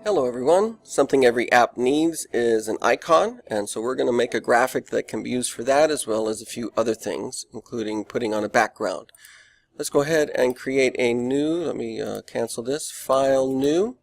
Hello everyone. Something every app needs is an icon, and so we're going to make a graphic that can be used for that as well as a few other things, including putting on a background. Let's go ahead and create a new, let me cancel this, file new,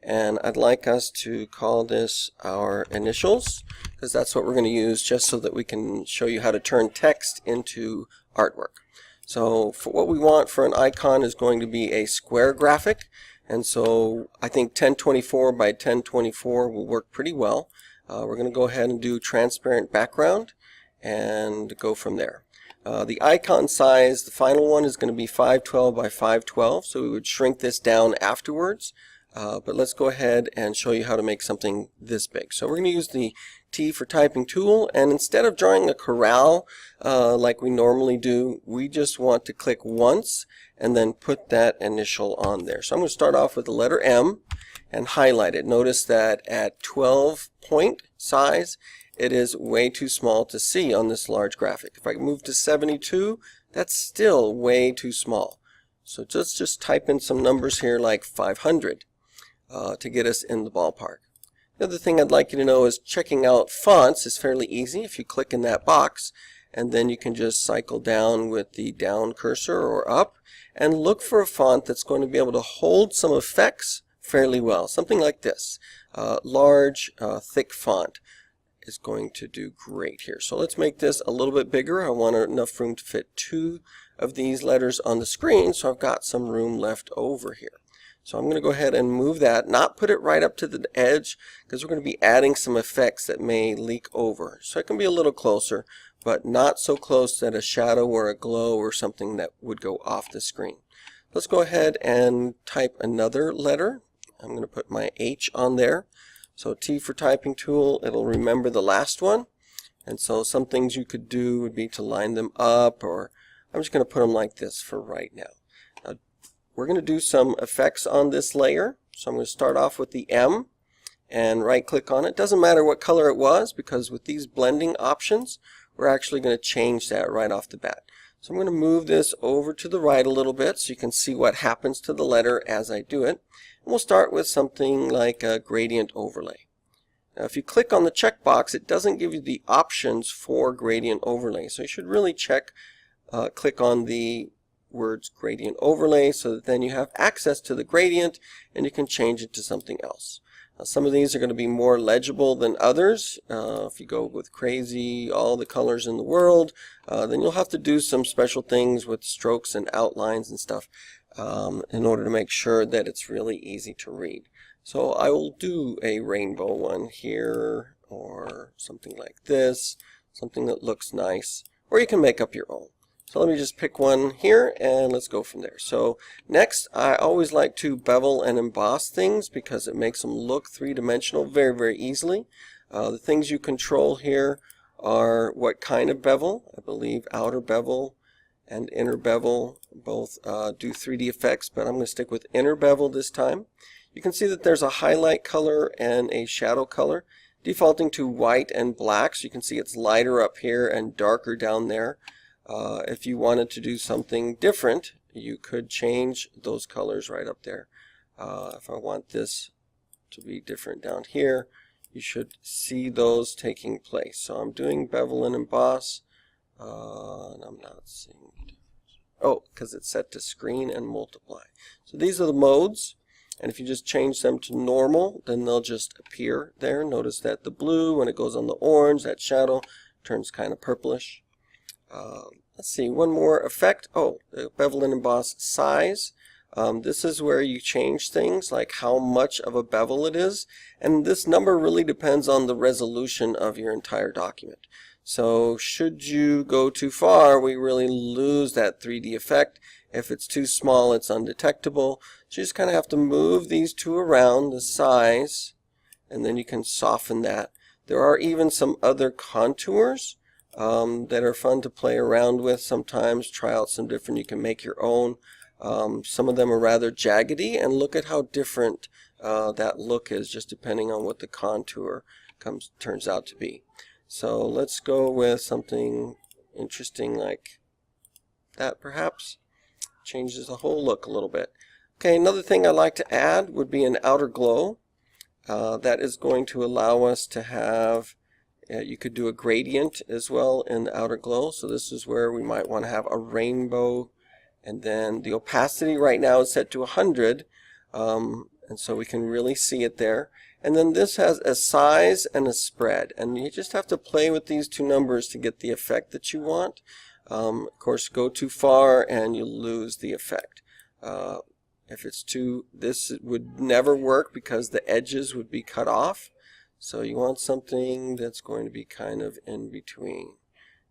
and I'd like us to call this our initials, because that's what we're going to use just so that we can show you how to turn text into artwork. So for what we want for an icon is going to be a square graphic. And so I think 1024 by 1024 will work pretty well. We're going to go ahead and do transparent background and go from there. The icon size, the final one, is going to be 512 by 512, so we would shrink this down afterwards. But let's go ahead and show you how to make something this big. So we're going to use the T for typing tool, and instead of drawing a corral like we normally do, we just want to click once and then put that initial on there. So I'm going to start off with the letter M and highlight it. Notice that at 12 point size, it is way too small to see on this large graphic. If I move to 72, that's still way too small. So just type in some numbers here like 500 to get us in the ballpark. The other thing I'd like you to know is checking out fonts is fairly easy. If you click in that box, and then you can just cycle down with the down cursor or up and look for a font that's going to be able to hold some effects fairly well. Something like this. Large, thick font is going to do great here. So let's make this a little bit bigger. I want enough room to fit 2 of these letters on the screen, so I've got some room left over here. So I'm going to go ahead and move that, not put it right up to the edge, because we're going to be adding some effects that may leak over. So it can be a little closer, but not so close that a shadow or a glow or something that would go off the screen. Let's go ahead and type another letter. I'm going to put my H on there. So T for typing tool, it'll remember the last one. And so some things you could do would be to line them up, or I'm just going to put them like this for right now. Now we're going to do some effects on this layer. So I'm going to start off with the M and right click on it. Doesn't matter what color it was, because with these blending options, we're actually going to change that right off the bat. So I'm going to move this over to the right a little bit so you can see what happens to the letter as I do it. And we'll start with something like a gradient overlay. Now if you click on the checkbox, it doesn't give you the options for gradient overlay. So you should really click on the words gradient overlay so that then you have access to the gradient and you can change it to something else. Now, some of these are going to be more legible than others. If you go with crazy, all the colors in the world, then you'll have to do some special things with strokes and outlines and stuff in order to make sure that it's really easy to read. So I will do a rainbow one here, or something like this, something that looks nice, or you can make up your own. So let me just pick one here and let's go from there. So next, I always like to bevel and emboss things because it makes them look three-dimensional very, very easily. The things you control here are what kind of bevel. I believe outer bevel and inner bevel both do 3D effects, but I'm going to stick with inner bevel this time. You can see that there's a highlight color and a shadow color, defaulting to white and black, so you can see it's lighter up here and darker down there. If you wanted to do something different, you could change those colors right up there. If I want this to be different down here, you should see those taking place. So I'm doing bevel and emboss, and I'm not seeing the difference. Oh, because it's set to screen and multiply. So these are the modes, and if you just change them to normal, then they'll just appear there. Notice that the blue, when it goes on the orange, that shadow turns kind of purplish. Let's see, one more effect. Oh, the bevel and emboss size. This is where you change things like how much of a bevel it is, and this number really depends on the resolution of your entire document. So should you go too far, we really lose that 3D effect. If it's too small, it's undetectable. So you just kind of have to move these two around, the size, and then you can soften that. There are even some other contours that are fun to play around with sometimes. Try out some different, you can make your own. Some of them are rather jaggedy, and look at how different that look is just depending on what the contour turns out to be. So let's go with something interesting like that perhaps. Changes the whole look a little bit. Okay, another thing I like to add would be an outer glow. that is going to allow us to have, you could do a gradient as well in the outer glow. So this is where we might want to have a rainbow, and then the opacity right now is set to 100, and so we can really see it there. And then this has a size and a spread, and you just have to play with these two numbers to get the effect that you want. Of course, go too far and you lose the effect. If it's too, this would never work because the edges would be cut off. So you want something that's going to be kind of in between.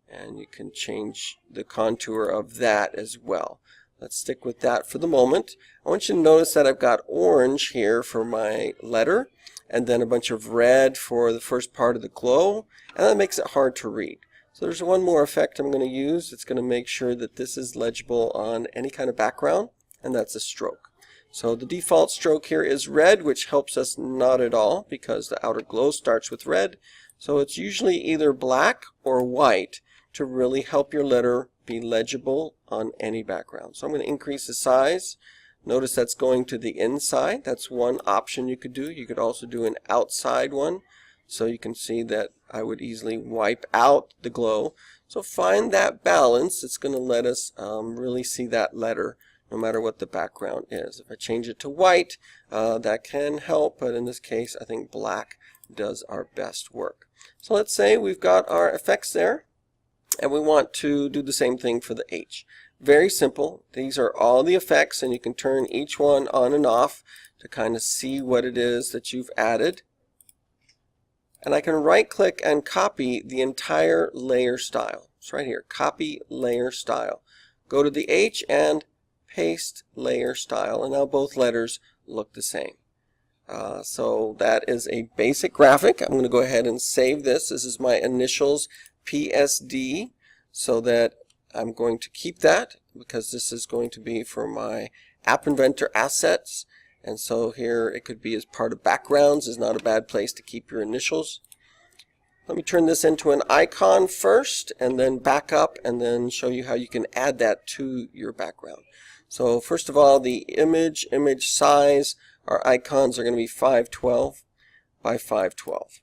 And you can change the contour of that as well. Let's stick with that for the moment. I want you to notice that I've got orange here for my letter, and then a bunch of red for the first part of the glow, and that makes it hard to read. So there's one more effect I'm going to use. It's going to make sure that this is legible on any kind of background, and that's a stroke. So the default stroke here is red, which helps us not at all because the outer glow starts with red. So it's usually either black or white to really help your letter be legible on any background. So I'm going to increase the size. Notice that's going to the inside. That's one option you could do. You could also do an outside one. So you can see that I would easily wipe out the glow. So find that balance. It's going to let us really see that letter no matter what the background is. If I change it to white, that can help, but in this case I think black does our best work. So let's say we've got our effects there, and we want to do the same thing for the H. Very simple. These are all the effects, and you can turn each one on and off to kind of see what it is that you've added. And I can right click and copy the entire layer style. It's right here, copy layer style. Go to the H and paste layer style, and now both letters look the same. So that is a basic graphic. I'm going to go ahead and save this. This is my initials PSD, so that I'm going to keep that because this is going to be for my App Inventor assets. And so here it could be as part of backgrounds. Is not a bad place to keep your initials. Let me turn this into an icon first and then back up and then show you how you can add that to your background. So first of all, the image size, our icons are going to be 512 by 512.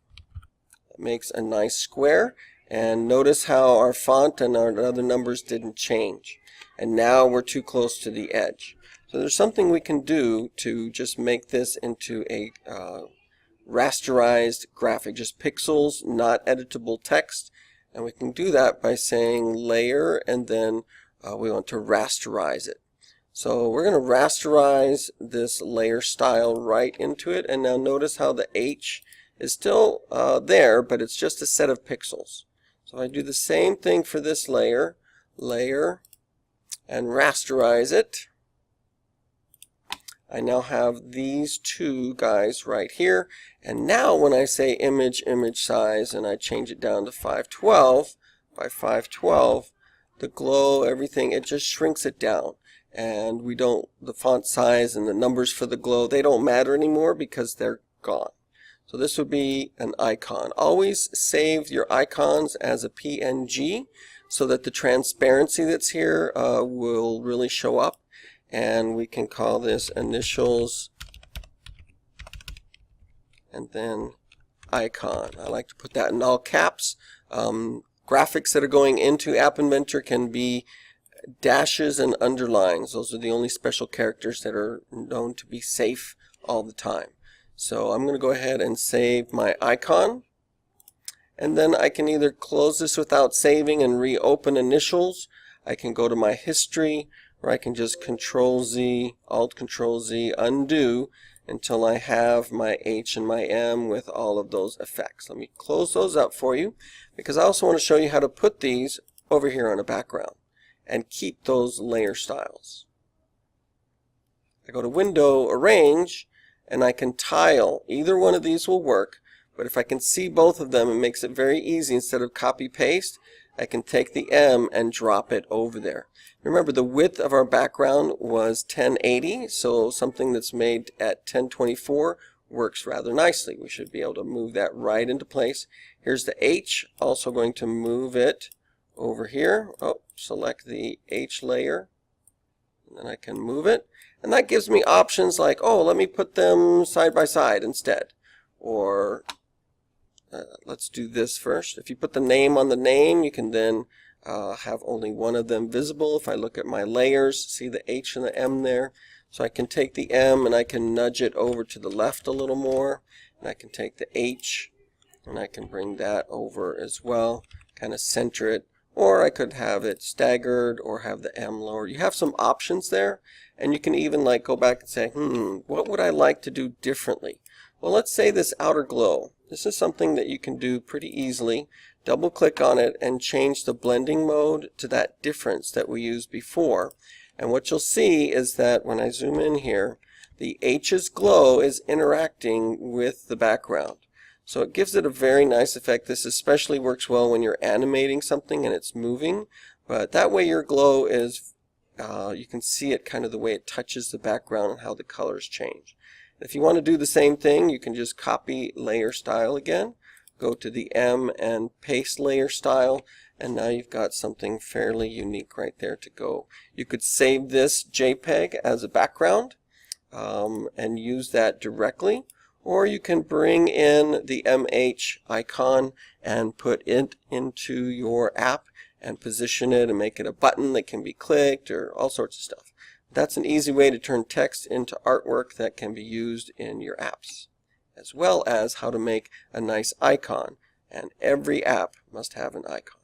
That makes a nice square, and notice how our font and our other numbers didn't change. And now we're too close to the edge. So there's something we can do to just make this into a rasterized graphic, just pixels, not editable text. And we can do that by saying layer, and then we want to rasterize it. So we're going to rasterize this layer style right into it, and now notice how the H is still there, but it's just a set of pixels. So I do the same thing for this layer, and rasterize it. I now have these two guys right here, and now when I say image size and I change it down to 512 by 512, the glow, everything, it just shrinks it down. And we don't, the font size and the numbers for the glow, they don't matter anymore because they're gone. So this would be an icon. Always save your icons as a PNG so that the transparency that's here will really show up. And we can call this initials and then icon. I like to put that in all caps. Graphics that are going into App Inventor can be dashes and underlines. Those are the only special characters that are known to be safe all the time. So I'm going to go ahead and save my icon, and then I can either close this without saving and reopen initials. I can go to my history, or I can just Control Z, Alt Control Z, undo until I have my H and my M with all of those effects. Let me close those up for you because I also want to show you how to put these over here on a background and keep those layer styles. I go to Window, Arrange, and I can tile. Either one of these will work, but if I can see both of them, it makes it very easy. Instead of copy paste, I can take the M and drop it over there. Remember, the width of our background was 1080, so something that's made at 1024 works rather nicely. We should be able to move that right into place. Here's the H, also going to move it over here. Oh, select the H layer, and then I can move it. And that gives me options like, oh, let me put them side by side instead. or let's do this first. If you put the name on the name, you can then have only one of them visible. If I look at my layers, see the H and the M there? So I can take the M and I can nudge it over to the left a little more. And I can take the H and I can bring that over as well, kind of center it. Or I could have it staggered or have the M lower. You have some options there, and you can even like go back and say, what would I like to do differently? Well, let's say this outer glow. This is something that you can do pretty easily. Double click on it and change the blending mode to that difference that we used before. And what you'll see is that when I zoom in here, the H's glow is interacting with the background. So it gives it a very nice effect. This especially works well when you're animating something and it's moving. But that way your glow is, you can see it kind of the way it touches the background and how the colors change. If you want to do the same thing, you can just copy layer style again. Go to the M and paste layer style. And now you've got something fairly unique right there to go. You could save this JPEG as a background and use that directly. Or you can bring in the MH icon and put it into your app and position it and make it a button that can be clicked or all sorts of stuff. That's an easy way to turn text into artwork that can be used in your apps, as well as how to make a nice icon. And every app must have an icon.